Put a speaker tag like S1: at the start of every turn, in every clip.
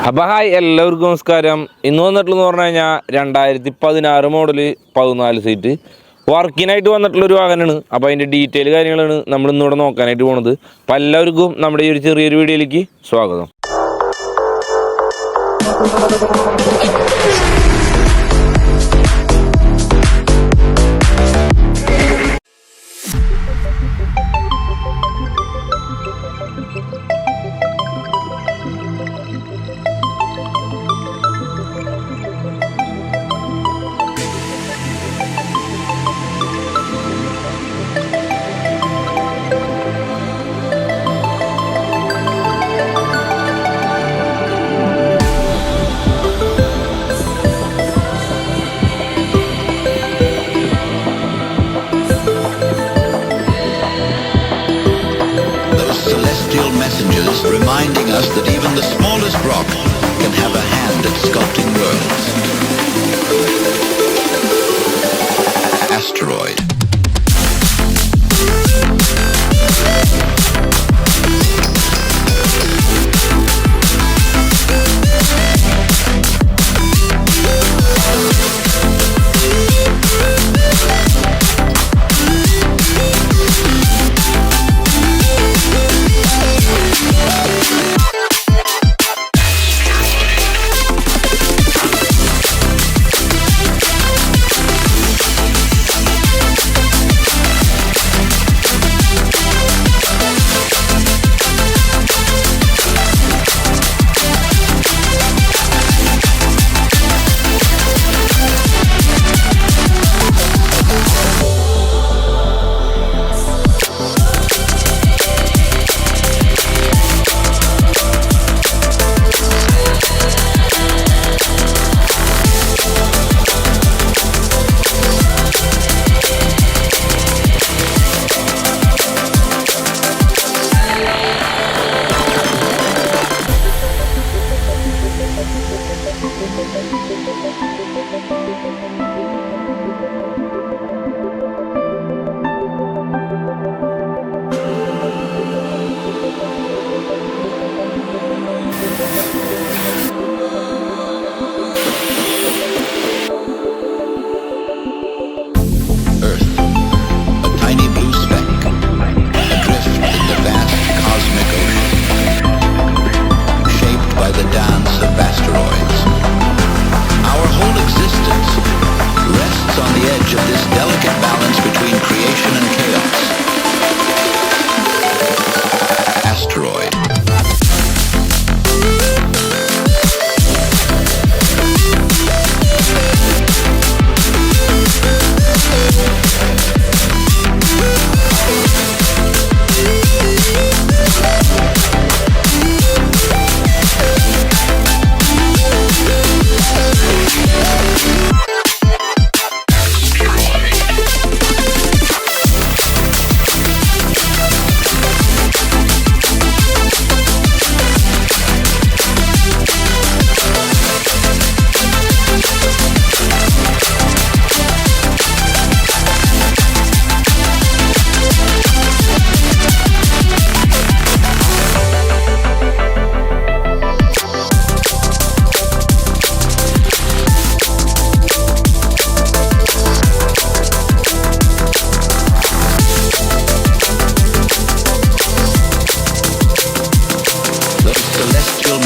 S1: അപ്പോൾ ഹായ് എല്ലാവർക്കും നമസ്കാരം. ഇന്ന് വന്നിട്ടുള്ളതെന്ന് പറഞ്ഞു കഴിഞ്ഞാൽ 2016 മോഡൽ 14 സീറ്റ് വർക്കിനായിട്ട് വന്നിട്ടുള്ളൊരു വാഹനമാണ്. അപ്പോൾ അതിൻ്റെ ഡീറ്റെയിൽ കാര്യങ്ങളാണ് നമ്മൾ ഇന്നിവിടെ നോക്കാനായിട്ട് പോകുന്നത്. അപ്പോൾ എല്ലാവർക്കും നമ്മുടെ ഈ ഒരു ചെറിയൊരു വീഡിയോയിലേക്ക് സ്വാഗതം.
S2: Messengers reminding us that even the smallest rock can have a hand at sculpting worlds. Asteroid.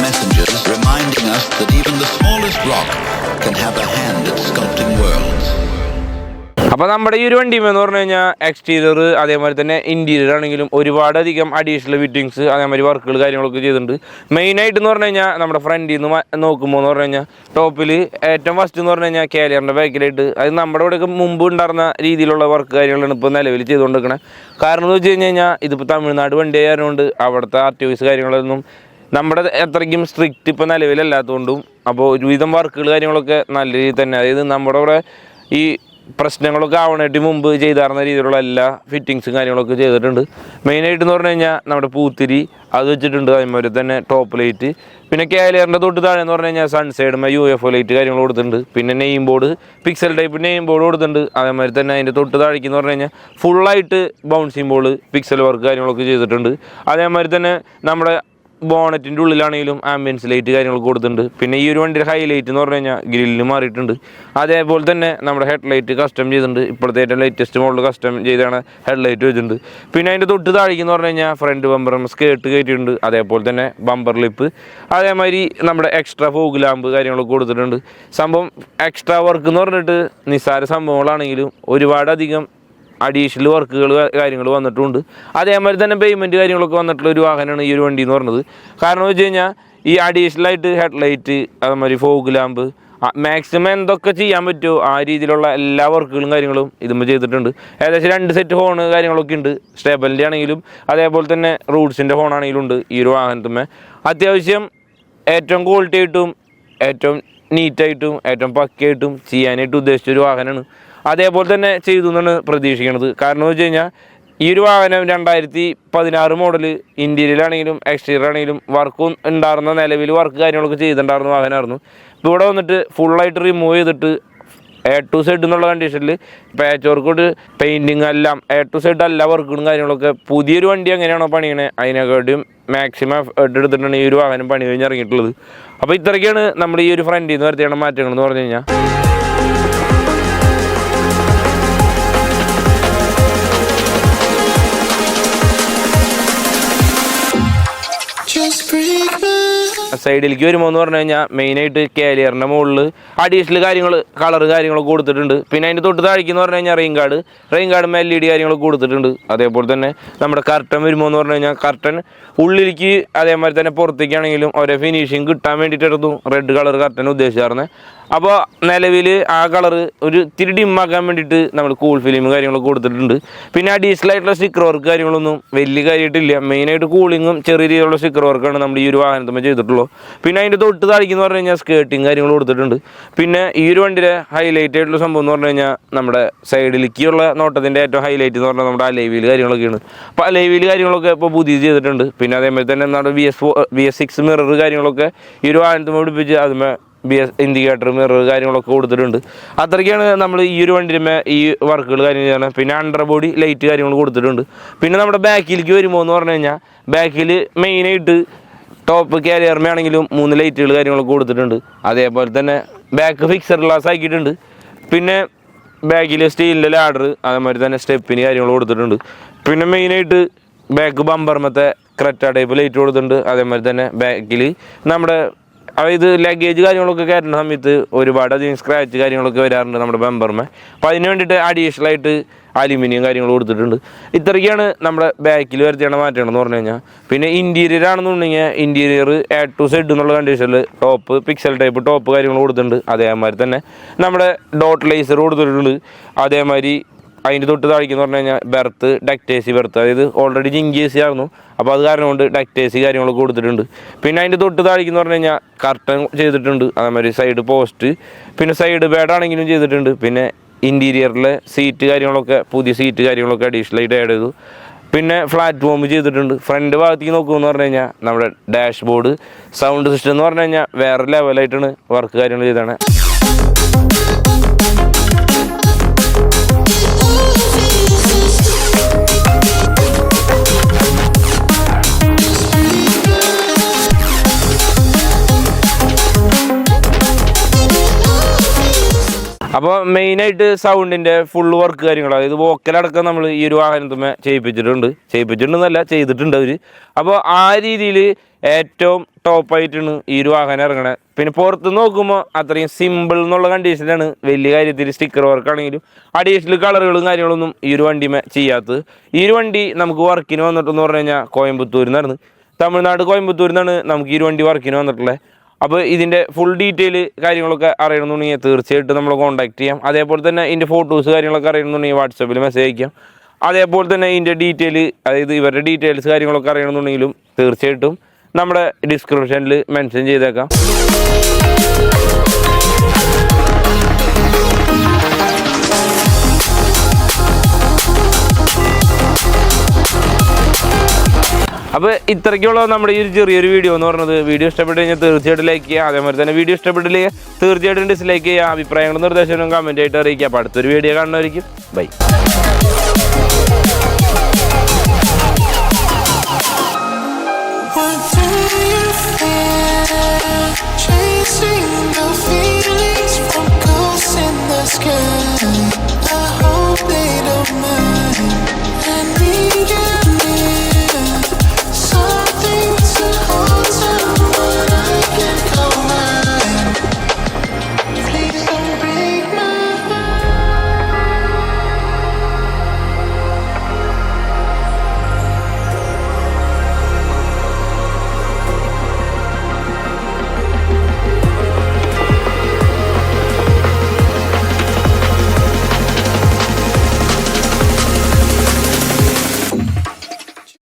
S2: Messengers reminding us that even the smallest rock can have a hand at sculpting worlds.
S1: അപ്പോൾ നമ്മുടെ ഈ ഒരു വണ്ടിമെന്ന് പറഞ്ഞു കഴിഞ്ഞാൽ exterior അതേമാതിരി തന്നെ interior ആണെങ്കിലും ഒരുപാടധികം അഡീഷണൽ ഫിറ്റിങ്സ് അതേമാതിരി വർക്കുകൾ കാര്യങ്ങളൊക്കെ ചെയ്തിട്ടുണ്ട്. മെയിനായിട്ടെന്ന് പറഞ്ഞു കഴിഞ്ഞാൽ നമ്മുടെ ഫ്രണ്ടിൽ നിന്ന് നോക്കുമ്പോൾ എന്ന് പറഞ്ഞു കഴിഞ്ഞാൽ ടോപ്പിൽ ഏറ്റവും ഫസ്റ്റ് എന്ന് പറഞ്ഞു കഴിഞ്ഞാൽ കാലിയറിൻ്റെ ബാക്കിലായിട്ട് അത് നമ്മുടെ ഇവിടെയൊക്കെ മുമ്പ് ഉണ്ടായിരുന്ന രീതിയിലുള്ള വർക്ക് കാര്യങ്ങളാണ് ഇപ്പോൾ നിലവിൽ ചെയ്തുകൊണ്ടിരിക്കുന്നത്. കാരണം എന്ന് വെച്ച് കഴിഞ്ഞാൽ ഇതിപ്പോൾ തമിഴ്നാട് വണ്ടി ആയതുകൊണ്ട് അവിടുത്തെ ആർട്ടിഫിസ് കാര്യങ്ങളൊന്നും നമ്മുടെ അത്രയ്ക്കും സ്ട്രിക്റ്റ് ഇപ്പോൾ നിലവിലല്ലാത്തതുകൊണ്ടും അപ്പോൾ ഒരുവിധം വർക്കുകൾ കാര്യങ്ങളൊക്കെ നല്ല രീതിയിൽ തന്നെ അതായത് നമ്മുടെ ഇവിടെ ഈ പ്രശ്നങ്ങളൊക്കെ ആവണേറ്റ് മുമ്പ് ചെയ്തായിരുന്ന രീതിയിലുള്ള എല്ലാ ഫിറ്റിങ്സും കാര്യങ്ങളൊക്കെ ചെയ്തിട്ടുണ്ട്. മെയിനായിട്ടെന്ന് പറഞ്ഞു കഴിഞ്ഞാൽ നമ്മുടെ പൂത്തിരി അത് വെച്ചിട്ടുണ്ട്. അതേമാതിരി തന്നെ ടോപ്പ് ലൈറ്റ്, പിന്നെ കാലിയറിൻ്റെ തൊട്ട് താഴെ എന്ന് പറഞ്ഞു കഴിഞ്ഞാൽ സൺസൈഡ് UFO ലൈറ്റ് കാര്യങ്ങൾ കൊടുത്തിട്ടുണ്ട്. പിന്നെ name board pixel type name board കൊടുത്തിട്ടുണ്ട്. അതേമാതിരി തന്നെ അതിൻ്റെ തൊട്ട് താഴേക്ക് എന്ന് പറഞ്ഞു കഴിഞ്ഞാൽ ഫുള്ളായിട്ട് ബൗൺസിങ് ബോൾ പിക്സൽ വർക്ക് കാര്യങ്ങളൊക്കെ ചെയ്തിട്ടുണ്ട്. അതേമാതിരി തന്നെ നമ്മുടെ ബോണറ്റിൻ്റെ ഉള്ളിലാണെങ്കിലും ആംബിയൻസ് ലൈറ്റ് കാര്യങ്ങളൊക്കെ കൊടുത്തിട്ടുണ്ട്. പിന്നെ ഈ ഒരു വണ്ടിയുടെ ഹൈലൈറ്റ് എന്ന് പറഞ്ഞു കഴിഞ്ഞാൽ ഗ്രില്ലിന് മാറിയിട്ടുണ്ട്. അതേപോലെ തന്നെ നമ്മുടെ ഹെഡ് ലൈറ്റ് കസ്റ്റം ചെയ്തിട്ടുണ്ട്. ഇപ്പോഴത്തെ ഏറ്റവും ലേറ്റസ്റ്റ് മോഡൽ കസ്റ്റം ചെയ്താണ് ഹെഡ് ലൈറ്റ് വെച്ചിട്ടുണ്ട്. പിന്നെ അതിൻ്റെ തൊട്ട് താഴേക്കെന്ന് പറഞ്ഞു കഴിഞ്ഞാൽ ഫ്രണ്ട് ബമ്പർ സ്കേർട്ട് കയറ്റിയിട്ടുണ്ട്. അതേപോലെ തന്നെ ബമ്പർ ലിപ്പ്, അതേമാതിരി നമ്മുടെ എക്സ്ട്രാ ഫോഗ് ലാമ്പ് കാര്യങ്ങളൊക്കെ കൊടുത്തിട്ടുണ്ട്. സംഭവം എക്സ്ട്രാ വർക്ക് എന്ന് പറഞ്ഞിട്ട് നിസ്സാര സംഭവങ്ങളാണെങ്കിലും ഒരുപാടധികം അഡീഷണൽ വർക്കുകൾ കാര്യങ്ങൾ വന്നിട്ടുണ്ട്. അതേമാതിരി തന്നെ പേയ്മെൻറ്റ് കാര്യങ്ങളൊക്കെ വന്നിട്ടുള്ള ഒരു വാഹനമാണ് ഈ ഒരു വണ്ടി എന്ന് പറഞ്ഞത്. കാരണം എന്ന് വെച്ച് കഴിഞ്ഞാൽ ഈ അഡീഷണലായിട്ട് ഹെഡ് ലൈറ്റ്, അതേമാതിരി ഫോഗ് ലാമ്പ്, മാക്സിമം എന്തൊക്കെ ചെയ്യാൻ പറ്റുമോ ആ രീതിയിലുള്ള എല്ലാ വർക്കുകളും കാര്യങ്ങളും ഇതുമ്പോൾ ചെയ്തിട്ടുണ്ട്. ഏകദേശം 2 സെറ്റ് ഹോണ് കാര്യങ്ങളൊക്കെ ഉണ്ട്. സ്റ്റേബലിൻ്റെ ആണെങ്കിലും അതേപോലെ തന്നെ റൂട്ട്സിൻ്റെ ഹോണാണെങ്കിലും ഉണ്ട് ഈ ഒരു വാഹനത്തുമ്മേ. അത്യാവശ്യം ഏറ്റവും ക്വാളിറ്റി ആയിട്ടും ഏറ്റവും നീറ്റായിട്ടും ഏറ്റവും പക്കയായിട്ടും ചെയ്യാനായിട്ട് ഉദ്ദേശിച്ചൊരു വാഹനമാണ്. അതേപോലെ തന്നെ ചെയ്തു എന്നാണ് പ്രതീക്ഷിക്കുന്നത്. കാരണം എന്ന് വെച്ച് കഴിഞ്ഞാൽ ഈ ഒരു വാഹനം 2016 മോഡൽ ഇൻറ്റീരിയലാണെങ്കിലും എക്സ്റ്റീരിയർ ആണെങ്കിലും വർക്കും ഉണ്ടായിരുന്ന നിലവിൽ വർക്ക് കാര്യങ്ങളൊക്കെ ചെയ്തിട്ടുണ്ടായിരുന്ന വാഹനമായിരുന്നു. ഇപ്പോൾ ഇവിടെ വന്നിട്ട് ഫുള്ളായിട്ട് റിമൂവ് ചെയ്തിട്ട് A to Z എന്നുള്ള കണ്ടീഷനിൽ പാച്ച് വർക്കോട്ട് പെയിൻറ്റിങ് എല്ലാം A to Z എല്ലാ വർക്കുകളും കാര്യങ്ങളൊക്കെ പുതിയൊരു വണ്ടി എങ്ങനെയാണോ പണിയണേ അതിനെക്കാട്ടും മാക്സിമം എഫേർട്ട് എടുത്തിട്ടാണ് ഈ ഒരു വാഹനം പണി കഴിഞ്ഞ് ഇറങ്ങിയിട്ടുള്ളത്. അപ്പോൾ ഇത്രയ്ക്കാണ് നമ്മൾ ഈ ഒരു ഫ്രണ്ടിൽ നിന്ന് വരുത്തിയാണ് മാറ്റങ്ങൾ എന്ന് പറഞ്ഞു കഴിഞ്ഞാൽ. സൈഡിലേക്ക് വരുമ്പോൾ എന്ന് പറഞ്ഞു കഴിഞ്ഞാൽ മെയിനായിട്ട് കാരിയറിൻ്റെ മുകളിൽ അഡീഷണൽ കാര്യങ്ങൾ കളർ കാര്യങ്ങളൊക്കെ കൊടുത്തിട്ടുണ്ട്. പിന്നെ അതിൻ്റെ തൊട്ട് താഴേക്കെന്ന് പറഞ്ഞു കഴിഞ്ഞാൽ റെയിൻ ഗാർഡ് LED കാര്യങ്ങളൊക്കെ കൊടുത്തിട്ടുണ്ട്. അതേപോലെ തന്നെ നമ്മുടെ കർട്ടൻ വരുമ്പോൾ എന്ന് പറഞ്ഞു കഴിഞ്ഞാൽ കർട്ടൻ ഉള്ളിലേക്ക് അതേമാതിരി തന്നെ പുറത്തേക്കാണെങ്കിലും ഒരേ ഫിനിഷിങ് കിട്ടാൻ വേണ്ടിയിട്ടായിരുന്നു റെഡ് കളർ കർട്ടൻ ഉദ്ദേശിച്ചായിരുന്നത്. അപ്പോൾ നിലവിൽ ആ കളർ ഒരു ഇത്തിരി ഡിമ്മാക്കാൻ വേണ്ടിയിട്ട് നമ്മൾ കൂൾ ഫിലിം കാര്യങ്ങളൊക്കെ കൊടുത്തിട്ടുണ്ട്. പിന്നെ അഡീഷണൽ ആയിട്ടുള്ള സ്റ്റിക്കർ വർക്ക് കാര്യങ്ങളൊന്നും വലിയ കാര്യമായിട്ടില്ല. മെയിനായിട്ട് കൂളിങ്ങും ചെറിയ രീതിയിലുള്ള സ്റ്റിക്കർ വർക്കാണ് നമ്മൾ ഈ ഒരു വാഹനത്തിൽ ചെയ്തിട്ടുള്ളൂ. പിന്നെ അതിൻ്റെ തൊട്ട് താഴേക്കെന്ന് പറഞ്ഞു കഴിഞ്ഞാൽ സ്കേർട്ടിങ് കാര്യങ്ങൾ കൊടുത്തിട്ടുണ്ട്. പിന്നെ ഈ ഒരു വണ്ടിയുടെ ഹൈലൈറ്റ് ആയിട്ടുള്ള സംഭവം എന്ന് പറഞ്ഞു കഴിഞ്ഞാൽ നമ്മുടെ സൈഡിലേക്കുള്ള നോട്ടത്തിൻ്റെ ഏറ്റവും ഹൈലൈറ്റ് എന്ന് പറഞ്ഞാൽ നമ്മുടെ അലൈവീൽ കാര്യങ്ങളൊക്കെയാണ്. അപ്പോൾ അലൈവീൽ കാര്യങ്ങളൊക്കെ ഇപ്പോൾ പുതിയത് ചെയ്തിട്ടുണ്ട്. പിന്നെ അതേമാതിരി തന്നെ നമ്മുടെ VS6 മിറർ കാര്യങ്ങളൊക്കെ ഈ ഒരു വാഹനത്തിൽ പിടിപ്പിച്ച് അതുമേ ഇൻഡിക്കേറ്റർ മിറർ കാര്യങ്ങളൊക്കെ കൊടുത്തിട്ടുണ്ട്. അത്രയ്ക്കാണ് നമ്മൾ ഈ ഒരു വണ്ടിയിലെ ഈ വർക്കുകൾ കാര്യങ്ങൾ ചെയ്യണം. പിന്നെ അണ്ടർ ബോഡി ലൈറ്റ് കാര്യങ്ങൾ കൊടുത്തിട്ടുണ്ട്. പിന്നെ നമ്മുടെ ബാക്കിലേക്ക് വരുമ്പോൾ എന്ന് പറഞ്ഞു കഴിഞ്ഞാൽ ബാക്കിൽ മെയിനായിട്ട് ടോപ്പ് കാരിയറിനാണെങ്കിലും 3 ലൈറ്റുകൾ കാര്യങ്ങളൊക്കെ കൊടുത്തിട്ടുണ്ട്. അതേപോലെ തന്നെ ബാക്ക് ഫിക്സർ ഗ്ലാസ് ആക്കിയിട്ടുണ്ട്. പിന്നെ ബാക്കിൽ സ്റ്റീലിൻ്റെ ലാഡർ അതേമാതിരി തന്നെ സ്റ്റെപ്പിന് കാര്യങ്ങൾ കൊടുത്തിട്ടുണ്ട്. പിന്നെ മെയിനായിട്ട് ബാക്ക് ബമ്പർമത്തെ ക്രെറ്റ ടൈപ്പ് ലൈറ്റ് കൊടുത്തിട്ടുണ്ട്. അതേമാതിരി തന്നെ ബാക്കിൽ നമ്മുടെ അതായത് ലഗേജ് കാര്യങ്ങളൊക്കെ കയറ്റുന്ന സമയത്ത് ഒരുപാടധികം സ്ക്രാച്ച് കാര്യങ്ങളൊക്കെ വരാറുണ്ട് നമ്മുടെ ബമ്പർമേ. അപ്പോൾ അതിന് വേണ്ടിയിട്ട് അഡീഷണലായിട്ട് അലുമിനിയം കാര്യങ്ങൾ കൊടുത്തിട്ടുണ്ട്. ഇത്രയ്ക്കാണ് നമ്മുടെ ബാക്കിൽ വരുത്തിയാണ് മാറ്റണമെന്ന് പറഞ്ഞു കഴിഞ്ഞാൽ. പിന്നെ ഇൻറ്റീരിയർ ആണെന്നുണ്ടെങ്കിൽ ഇൻറ്റീരിയർ A to Z എന്നുള്ള കണ്ടീഷനിൽ ടോപ്പ് പിക്സൽ ടൈപ്പ് ടോപ്പ് കാര്യങ്ങൾ കൊടുത്തിട്ടുണ്ട്. അതേമാതിരി തന്നെ നമ്മുടെ ഡോട്ട് ലേസർ കൊടുത്തിട്ടുണ്ട്. അതേമാതിരി അതിൻ്റെ തൊട്ട് താഴേക്കെന്ന് പറഞ്ഞു കഴിഞ്ഞാൽ ബെർത്ത് ഡക്റ്റേസി ബെർത്ത്, അതായത് ഓൾറെഡി ജിങ്കേസി ആയിരുന്നു. അപ്പോൾ അത് കാരണം കൊണ്ട് ഡക്റ്റേസി കാര്യങ്ങളൊക്കെ കൊടുത്തിട്ടുണ്ട്. പിന്നെ അതിൻ്റെ തൊട്ട് താഴേക്കെന്ന് പറഞ്ഞു കഴിഞ്ഞാൽ കർട്ടൻ ചെയ്തിട്ടുണ്ട്. അതേമാതിരി സൈഡ് പോസ്റ്റ്, പിന്നെ സൈഡ് ബെഡ് ആണെങ്കിലും ചെയ്തിട്ടുണ്ട്. പിന്നെ ഇൻറ്റീരിയറിലെ സീറ്റ് കാര്യങ്ങളൊക്കെ പുതിയ സീറ്റ് കാര്യങ്ങളൊക്കെ അഡീഷണലായിട്ട് ആഡ് ചെയ്തു. പിന്നെ പ്ലാറ്റ്ഫോം ചെയ്തിട്ടുണ്ട്. ഫ്രണ്ട് ഭാഗത്തേക്ക് നോക്കുമെന്ന് പറഞ്ഞു കഴിഞ്ഞാൽ നമ്മുടെ ഡാഷ്ബോർഡ് സൗണ്ട് സിസ്റ്റം എന്ന് പറഞ്ഞു കഴിഞ്ഞാൽ വേറെ ലെവലായിട്ടാണ് വർക്ക് കാര്യങ്ങൾ ചെയ്തതാണ്. അപ്പോൾ മെയിനായിട്ട് സൗണ്ടിൻ്റെ ഫുൾ വർക്ക് കാര്യങ്ങൾ, അതായത് വോക്കലടക്കം നമ്മൾ ഈ ഒരു വാഹനത്തുമ്മേ ചെയ്യിപ്പിച്ചിട്ടുണ്ടെന്നല്ല ചെയ്തിട്ടുണ്ട് അവർ. അപ്പോൾ ആ രീതിയിൽ ഏറ്റവും ടോപ്പായിട്ടാണ് ഈ ഒരു വാഹനം ഇറങ്ങണത്. പിന്നെ പുറത്ത് നോക്കുമ്പോൾ അത്രയും സിമ്പിൾ എന്നുള്ള കണ്ടീഷനിലാണ്. വലിയ കാര്യത്തിൽ സ്റ്റിക്കർ വർക്കാണെങ്കിലും അഡീഷണൽ കളറുകളും കാര്യങ്ങളൊന്നും ഈ ഒരു വണ്ടിമേ ചെയ്യാത്തത്. ഈ ഒരു വണ്ടി നമുക്ക് വർക്കിന് വന്നിട്ടെന്ന് പറഞ്ഞു കഴിഞ്ഞാൽ കോയമ്പത്തൂരിൽ നിന്നാണ്, തമിഴ്നാട് കോയമ്പത്തൂരിൽ നിന്നാണ് നമുക്ക് ഈ ഒരു വണ്ടി വർക്കിന് വന്നിട്ടുള്ളത്. അപ്പോൾ ഇതിൻ്റെ ഫുൾ ഡീറ്റെയിൽ കാര്യങ്ങളൊക്കെ അറിയണമെന്നുണ്ടെങ്കിൽ തീർച്ചയായിട്ടും നമ്മൾ കോൺടാക്ട് ചെയ്യാം. അതേപോലെ തന്നെ ഇതിൻ്റെ ഫോട്ടോസ് കാര്യങ്ങളൊക്കെ അറിയണമെന്നുണ്ടെങ്കിൽ വാട്സാപ്പിൽ മെസ്സേജ് അയക്കാം. അതേപോലെ തന്നെ ഇതിൻ്റെ ഡീറ്റെയിൽ, അതായത് ഇവരുടെ ഡീറ്റെയിൽസ് കാര്യങ്ങളൊക്കെ അറിയണമെന്നുണ്ടെങ്കിലും തീർച്ചയായിട്ടും നമ്മുടെ ഡിസ്ക്രിപ്ഷനിൽ മെൻഷൻ ചെയ്തേക്കാം. അപ്പോൾ ഇത്രയ്ക്കുള്ള നമ്മുടെ ഈ ഒരു ചെറിയൊരു വീഡിയോ എന്ന് പറഞ്ഞത്. വീഡിയോ ഇഷ്ടപ്പെട്ട് കഴിഞ്ഞാൽ തീർച്ചയായിട്ടും ലൈക്ക് ചെയ്യുക. അതേമാതിരി തന്നെ വീഡിയോ ഇഷ്ടപ്പെട്ടില്ലെങ്കിൽ തീർച്ചയായിട്ടും ഡിസ്ലൈക്ക് ചെയ്യുക. അഭിപ്രായങ്ങളും നിർദ്ദേശങ്ങളും കമൻറ്റ് ആയിട്ട് അറിയിക്കുക. അപ്പോൾ അടുത്തൊരു വീഡിയോ കാണുന്നവരിക്കും ബൈ.